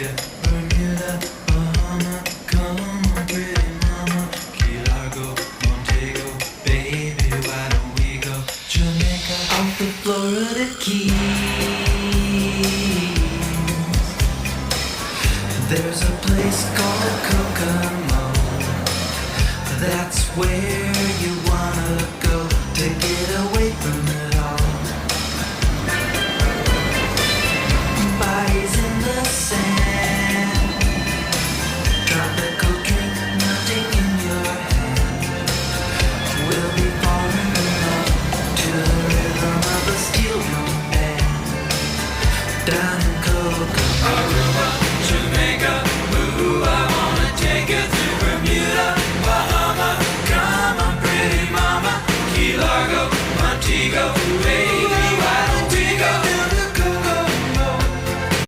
get Bermuda, Bahama, come on, pretty mama, Key Largo, Montego, baby, why don't we go Jamaica, off the Florida Keys. There's a place called Kokomo. That's where you wanna go to get away from it all. Bodies in the sand, tropical drink melting in your hand. We'll be falling in love to the rhythm of a steel drum band down in Kokomo.